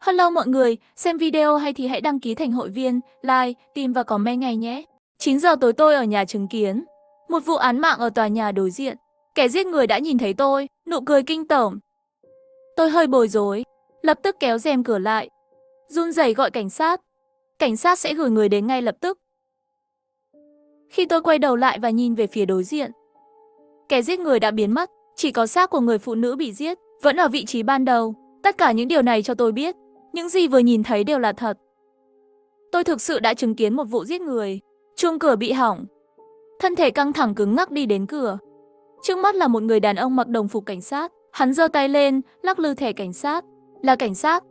Hello mọi người, xem video hay thì hãy đăng ký thành hội viên, like, tìm và comment ngay nhé. 9 giờ tối tôi ở nhà chứng kiến một vụ án mạng ở tòa nhà đối diện. Kẻ giết người đã nhìn thấy tôi, nụ cười kinh tởm. Tôi hơi bối rối, lập tức kéo rèm cửa lại, run rẩy gọi cảnh sát. Cảnh sát sẽ gửi người đến ngay lập tức. Khi tôi quay đầu lại và nhìn về phía đối diện, kẻ giết người đã biến mất, chỉ có xác của người phụ nữ bị giết vẫn ở vị trí ban đầu. Tất cả những điều này cho tôi biết, những gì vừa nhìn thấy đều là thật. Tôi thực sự đã chứng kiến một vụ giết người. Chuông cửa bị hỏng. Thân thể căng thẳng cứng ngắc đi đến cửa. Trước mắt là một người đàn ông mặc đồng phục cảnh sát. Hắn giơ tay lên, lắc lư thẻ cảnh sát. Là cảnh sát.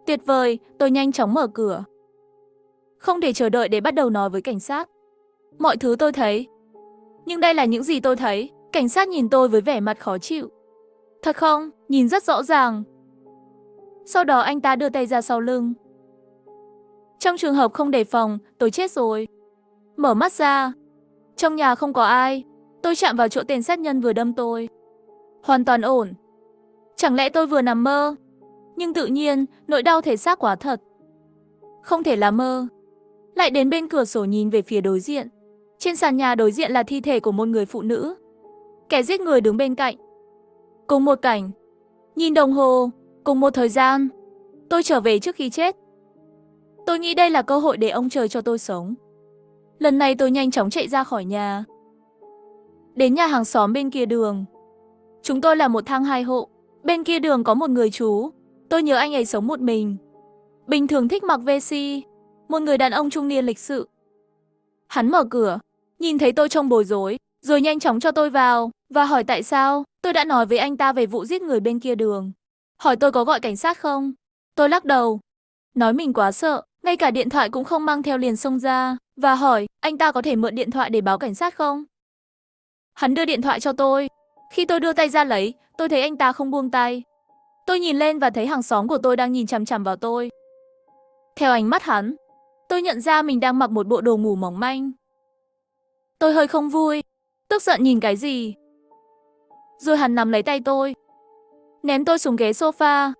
Tuyệt vời, tôi nhanh chóng mở cửa. Không thể chờ đợi để bắt đầu nói với cảnh sát mọi thứ tôi thấy. Nhưng đây là những gì tôi thấy. Cảnh sát nhìn tôi với vẻ mặt khó chịu. Thật không? Nhìn rất rõ ràng. Sau đó anh ta đưa tay ra sau lưng. Trong trường hợp không đề phòng, tôi chết rồi. Mở mắt ra. Trong nhà không có ai. Tôi chạm vào chỗ tên sát nhân vừa đâm tôi. Hoàn toàn ổn. Chẳng lẽ tôi vừa nằm mơ? Nhưng tự nhiên, nỗi đau thể xác quá thật. Không thể là mơ. Lại đến bên cửa sổ nhìn về phía đối diện. Trên sàn nhà đối diện là thi thể của một người phụ nữ. Kẻ giết người đứng bên cạnh. Cùng một cảnh. Nhìn đồng hồ. Cùng một thời gian. Tôi trở về trước khi chết. Tôi nghĩ đây là cơ hội để ông trời cho tôi sống. Lần này tôi nhanh chóng chạy ra khỏi nhà. Đến nhà hàng xóm bên kia đường. Chúng tôi là một thang 2 hộ. Bên kia đường có một người chú. Tôi nhớ anh ấy sống một mình. Bình thường thích mặc vesti. Một người đàn ông trung niên lịch sự. Hắn mở cửa, nhìn thấy tôi trông bối rối, rồi nhanh chóng cho tôi vào và hỏi tại sao. Tôi đã nói với anh ta về vụ giết người bên kia đường. Hỏi tôi có gọi cảnh sát không. Tôi lắc đầu, nói mình quá sợ, ngay cả điện thoại cũng không mang theo, liền xông ra và hỏi anh ta có thể mượn điện thoại để báo cảnh sát không. Hắn đưa điện thoại cho tôi. Khi tôi đưa tay ra lấy, tôi thấy anh ta không buông tay. Tôi nhìn lên và thấy hàng xóm của tôi đang nhìn chằm chằm vào tôi. Theo ánh mắt hắn, tôi nhận ra mình đang mặc một bộ đồ ngủ mỏng manh. Tôi hơi không vui, tức giận nhìn cái gì. Rồi hắn nắm lấy tay tôi, ném tôi xuống ghế sofa,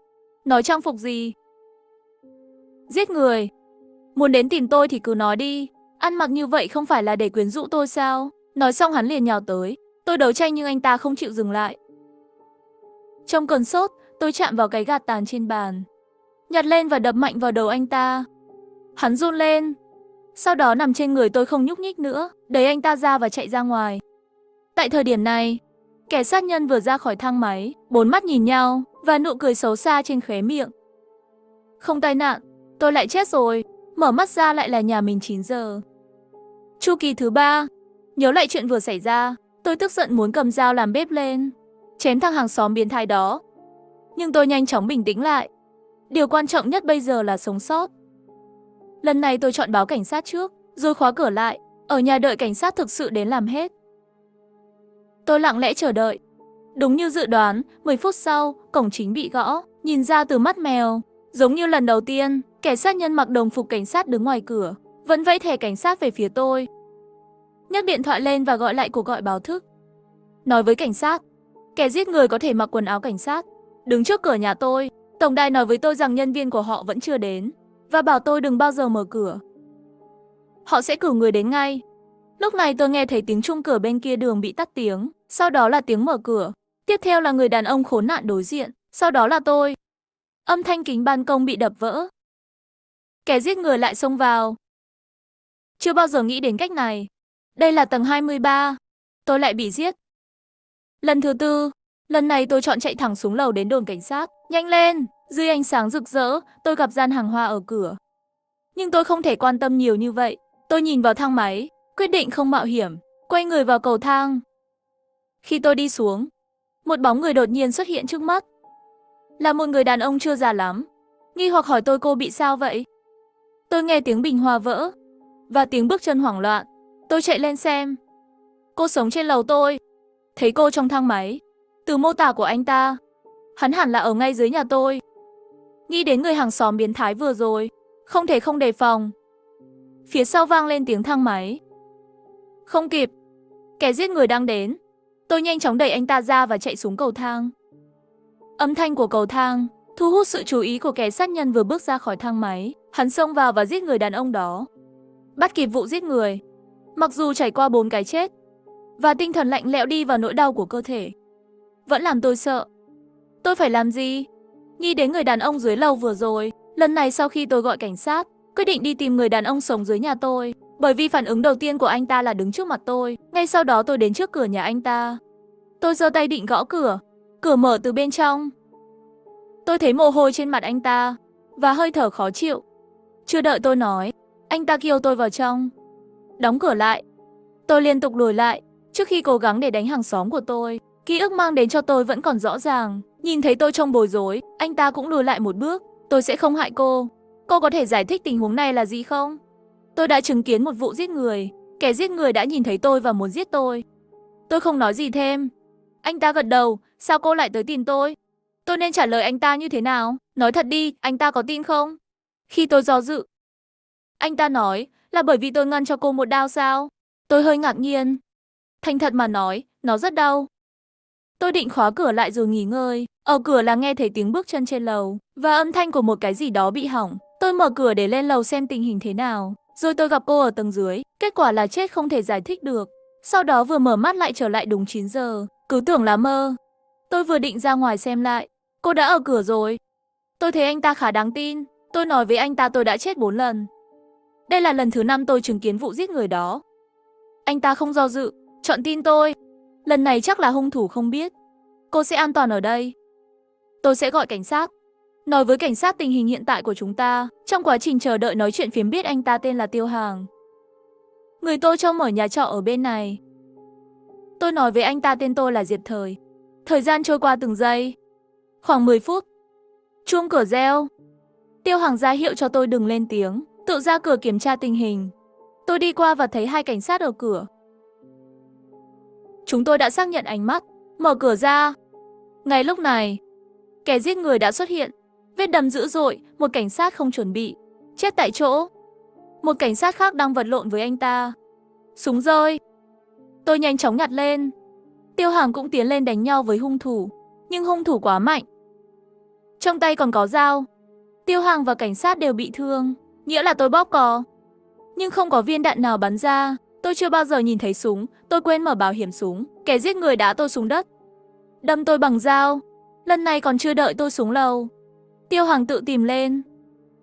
nói trang phục gì. Giết người. Muốn đến tìm tôi thì cứ nói đi, ăn mặc như vậy không phải là để quyến rũ tôi sao? Nói xong hắn liền nhào tới. Tôi đấu tranh nhưng anh ta không chịu dừng lại. Trong cơn sốt, tôi chạm vào cái gạt tàn trên bàn, nhặt lên và đập mạnh vào đầu anh ta. Hắn run lên, sau đó nằm trên người tôi không nhúc nhích nữa, đẩy anh ta ra và chạy ra ngoài. Tại thời điểm này, kẻ sát nhân vừa ra khỏi thang máy, bốn mắt nhìn nhau và nụ cười xấu xa trên khóe miệng. Không tai nạn, tôi lại chết rồi. Mở mắt ra lại là nhà mình 9 giờ. Chu kỳ thứ 3. Nhớ lại chuyện vừa xảy ra, tôi tức giận muốn cầm dao làm bếp lên, chém thằng hàng xóm biến thái đó. Nhưng tôi nhanh chóng bình tĩnh lại. Điều quan trọng nhất bây giờ là sống sót. Lần này tôi chọn báo cảnh sát trước, rồi khóa cửa lại, ở nhà đợi cảnh sát thực sự đến làm hết. Tôi lặng lẽ chờ đợi. Đúng như dự đoán, 10 phút sau, cổng chính bị gõ, nhìn ra từ mắt mèo. Giống như lần đầu tiên, kẻ sát nhân mặc đồng phục cảnh sát đứng ngoài cửa, vẫn vẫy thẻ cảnh sát về phía tôi. Nhấc điện thoại lên và gọi lại cuộc gọi báo thức. Nói với cảnh sát, kẻ giết người có thể mặc quần áo cảnh sát, đứng trước cửa nhà tôi. Tổng đài nói với tôi rằng nhân viên của họ vẫn chưa đến và bảo tôi đừng bao giờ mở cửa. Họ sẽ cử người đến ngay. Lúc này tôi nghe thấy tiếng chuông cửa bên kia đường bị tắt tiếng, sau đó là tiếng mở cửa. Tiếp theo là người đàn ông khốn nạn đối diện, sau đó là tôi. Âm thanh kính ban công bị đập vỡ. Kẻ giết người lại xông vào. Chưa bao giờ nghĩ đến cách này. Đây là tầng 23. Tôi lại bị giết. Lần thứ 4. Lần này tôi chọn chạy thẳng xuống lầu đến đồn cảnh sát. Nhanh lên! Dưới ánh sáng rực rỡ, tôi gặp gian hàng hoa ở cửa. Nhưng tôi không thể quan tâm nhiều như vậy. Tôi nhìn vào thang máy, quyết định không mạo hiểm, quay người vào cầu thang. Khi tôi đi xuống, một bóng người đột nhiên xuất hiện trước mắt. Là một người đàn ông chưa già lắm. Nghi hoặc hỏi tôi cô bị sao vậy? Tôi nghe tiếng bình hoa vỡ và tiếng bước chân hoảng loạn. Tôi chạy lên xem. Cô sống trên lầu tôi. Thấy cô trong thang máy. Từ mô tả của anh ta, hắn hẳn là ở ngay dưới nhà tôi. Nghĩ đến người hàng xóm biến thái vừa rồi, không thể không đề phòng. Phía sau vang lên tiếng thang máy. Không kịp, kẻ giết người đang đến. Tôi nhanh chóng đẩy anh ta ra và chạy xuống cầu thang. Âm thanh của cầu thang Thu hút sự chú ý của kẻ sát nhân vừa bước ra khỏi thang máy, hắn xông vào và giết người đàn ông đó. Bắt kịp vụ giết người. Mặc dù trải qua 4 cái chết và tinh thần lạnh lẽo đi vào nỗi đau của cơ thể, vẫn làm tôi sợ. Tôi phải làm gì? Nghĩ đến người đàn ông dưới lầu vừa rồi, lần này sau khi tôi gọi cảnh sát, quyết định đi tìm người đàn ông sống dưới nhà tôi, bởi vì phản ứng đầu tiên của anh ta là đứng trước mặt tôi. Ngay sau đó tôi đến trước cửa nhà anh ta. Tôi giơ tay định gõ cửa, cửa mở từ bên trong. Tôi thấy mồ hôi trên mặt anh ta và hơi thở khó chịu. Chưa đợi tôi nói, anh ta kêu tôi vào trong. Đóng cửa lại. Tôi liên tục lùi lại, trước khi cố gắng để đánh hàng xóm của tôi. Ký ức mang đến cho tôi vẫn còn rõ ràng. Nhìn thấy tôi trông bối rối, anh ta cũng lùi lại một bước. Tôi sẽ không hại cô. Cô có thể giải thích tình huống này là gì không? Tôi đã chứng kiến một vụ giết người. Kẻ giết người đã nhìn thấy tôi và muốn giết tôi. Tôi không nói gì thêm. Anh ta gật đầu, sao cô lại tới tìm tôi? Tôi nên trả lời anh ta như thế nào? Nói thật đi, anh ta có tin không? Khi tôi do dự, anh ta nói là bởi vì tôi ngăn cho cô một đao sao? Tôi hơi ngạc nhiên. Thành thật mà nói, nó rất đau. Tôi định khóa cửa lại rồi nghỉ ngơi. Ở cửa là nghe thấy tiếng bước chân trên lầu và âm thanh của một cái gì đó bị hỏng. Tôi mở cửa để lên lầu xem tình hình thế nào. Rồi tôi gặp cô ở tầng dưới. Kết quả là chết không thể giải thích được. Sau đó vừa mở mắt lại trở lại đúng 9 giờ. Cứ tưởng là mơ. Tôi vừa định ra ngoài xem lại. Cô đã ở cửa rồi. Tôi thấy anh ta khá đáng tin. Tôi nói với anh ta tôi đã chết 4 lần. Đây là lần thứ 5 tôi chứng kiến vụ giết người đó. Anh ta không do dự, chọn tin tôi. Lần này chắc là hung thủ không biết. Cô sẽ an toàn ở đây. Tôi sẽ gọi cảnh sát. Nói với cảnh sát tình hình hiện tại của chúng ta. Trong quá trình chờ đợi nói chuyện phiếm biết anh ta tên là Tiêu Hàng. Người tôi trông ở nhà trọ ở bên này. Tôi nói với anh ta tên tôi là Diệp Thời. Thời gian trôi qua từng giây. Khoảng 10 phút. Chuông cửa reo. Tiêu Hàng ra hiệu cho tôi đừng lên tiếng, tự ra cửa kiểm tra tình hình. Tôi đi qua và thấy 2 cảnh sát ở cửa. Chúng tôi đã xác nhận ánh mắt, mở cửa ra. Ngay lúc này, kẻ giết người đã xuất hiện. Vết đâm dữ dội, một cảnh sát không chuẩn bị, chết tại chỗ. Một cảnh sát khác đang vật lộn với anh ta. Súng rơi. Tôi nhanh chóng nhặt lên. Tiêu Hàng cũng tiến lên đánh nhau với hung thủ, nhưng hung thủ quá mạnh. Trong tay còn có dao. Tiêu Hàng và cảnh sát đều bị thương, nghĩa là tôi bóp cò. Nhưng không có viên đạn nào bắn ra. Tôi chưa bao giờ nhìn thấy súng, tôi quên mở bảo hiểm súng. Kẻ giết người đá tôi xuống đất, đâm tôi bằng dao. Lần này còn chưa đợi tôi xuống lầu, Tiêu Hàng tự tìm lên.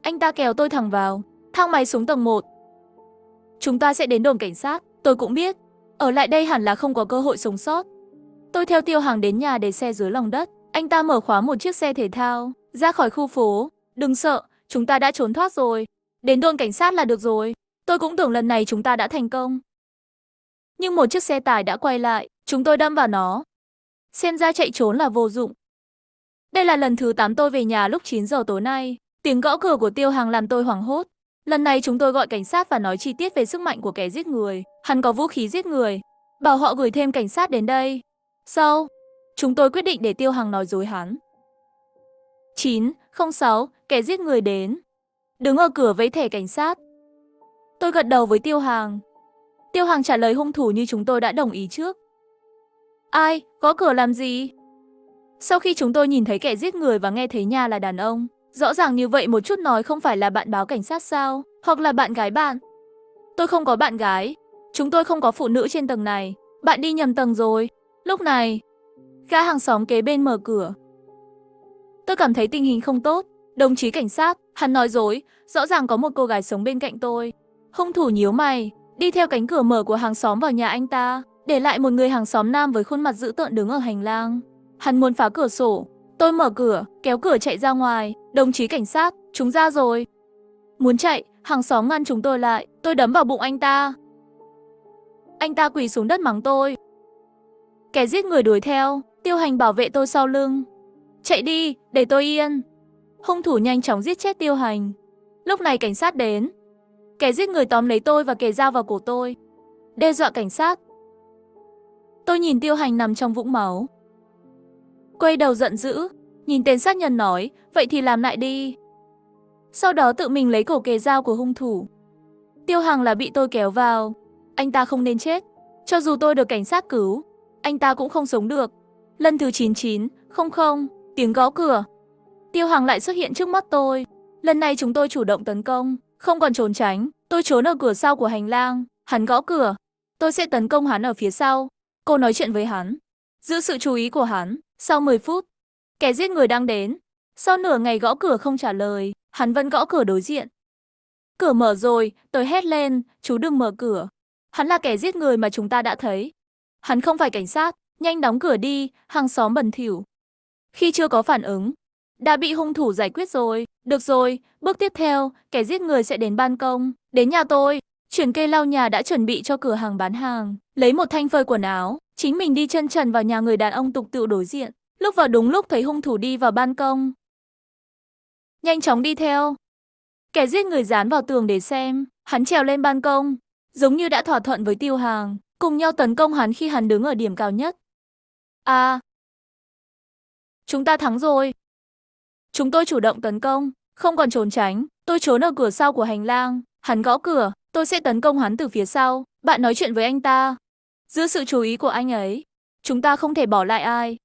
Anh ta kéo tôi thẳng vào thang máy xuống tầng 1. Chúng ta sẽ đến đồn cảnh sát. Tôi cũng biết, ở lại đây hẳn là không có cơ hội sống sót. Tôi theo Tiêu Hàng đến nhà để xe dưới lòng đất. Anh ta mở khóa một chiếc xe thể thao, ra khỏi khu phố. Đừng sợ, chúng ta đã trốn thoát rồi. Đến đồn cảnh sát là được rồi. Tôi cũng tưởng lần này chúng ta đã thành công. Nhưng một chiếc xe tải đã quay lại, chúng tôi đâm vào nó. Xem ra chạy trốn là vô dụng. Đây là lần thứ 8 tôi về nhà lúc 9 giờ tối nay. Tiếng gõ cửa của Tiêu Hàng làm tôi hoảng hốt. Lần này chúng tôi gọi cảnh sát và nói chi tiết về sức mạnh của kẻ giết người. Hắn có vũ khí giết người, bảo họ gửi thêm cảnh sát đến đây. Sau, chúng tôi quyết định để Tiêu Hàng nói dối hắn. 906, kẻ giết người đến. Đứng ở cửa với thẻ cảnh sát. Tôi gật đầu với Tiêu Hàng. Tiêu Hàng trả lời hung thủ như chúng tôi đã đồng ý trước. Ai, gõ cửa làm gì? Sau khi chúng tôi nhìn thấy kẻ giết người và nghe thấy nhà là đàn ông, rõ ràng như vậy một chút nói không phải là bạn báo cảnh sát sao? Hoặc là bạn gái bạn? Tôi không có bạn gái. Chúng tôi không có phụ nữ trên tầng này. Bạn đi nhầm tầng rồi. Lúc này, gã hàng xóm kế bên mở cửa. Tôi cảm thấy tình hình không tốt. Đồng chí cảnh sát, hắn nói dối. Rõ ràng có một cô gái sống bên cạnh tôi. Hung thủ nhíu mày, đi theo cánh cửa mở của hàng xóm vào nhà anh ta, để lại một người hàng xóm nam với khuôn mặt dữ tợn đứng ở hành lang. Hắn muốn phá cửa sổ. Tôi mở cửa, kéo cửa chạy ra ngoài. Đồng chí cảnh sát, chúng ra rồi. Muốn chạy, hàng xóm ngăn chúng tôi lại. Tôi đấm vào bụng anh ta. Anh ta quỳ xuống đất mắng tôi. Kẻ giết người đuổi theo. Tiêu Hành bảo vệ tôi sau lưng. Chạy đi, để tôi yên. Hung thủ nhanh chóng giết chết Tiêu Hành. Lúc này cảnh sát đến. Kẻ giết người tóm lấy tôi và kề dao vào cổ tôi, đe dọa cảnh sát. Tôi nhìn Tiêu Hành nằm trong vũng máu, quay đầu giận dữ, nhìn tên sát nhân nói, vậy thì làm lại đi. Sau đó tự mình lấy cổ kề dao của hung thủ. Tiêu Hàng là bị tôi kéo vào. Anh ta không nên chết. Cho dù tôi được cảnh sát cứu, anh ta cũng không sống được. Lần thứ 9900, tiếng gõ cửa. Tiêu Hằng lại xuất hiện trước mắt tôi. Lần này chúng tôi chủ động tấn công, không còn trốn tránh. Tôi trốn ở cửa sau của hành lang, hắn gõ cửa. Tôi sẽ tấn công hắn ở phía sau. Cô nói chuyện với hắn, giữ sự chú ý của hắn. Sau 10 phút, kẻ giết người đang đến. Sau nửa ngày gõ cửa không trả lời, hắn vẫn gõ cửa đối diện. Cửa mở rồi, tôi hét lên, chú đừng mở cửa. Hắn là kẻ giết người mà chúng ta đã thấy. Hắn không phải cảnh sát, nhanh đóng cửa đi, hàng xóm bẩn thỉu. Khi chưa có phản ứng, đã bị hung thủ giải quyết rồi. Được rồi, bước tiếp theo, kẻ giết người sẽ đến ban công, đến nhà tôi. Chuyển cây lau nhà đã chuẩn bị cho cửa hàng bán hàng, lấy một thanh phơi quần áo, chính mình đi chân trần vào nhà người đàn ông tục tựu đối diện. Lúc vào đúng lúc thấy hung thủ đi vào ban công. Nhanh chóng đi theo. Kẻ giết người dán vào tường để xem, hắn trèo lên ban công, giống như đã thỏa thuận với Tiêu Hằng, cùng nhau tấn công hắn khi hắn đứng ở điểm cao nhất. À, chúng ta thắng rồi. Chúng tôi chủ động tấn công, không còn trốn tránh. Tôi trốn ở cửa sau của hành lang, hắn gõ cửa, tôi sẽ tấn công hắn từ phía sau. Bạn nói chuyện với anh ta, giữ sự chú ý của anh ấy. Chúng ta không thể bỏ lại ai.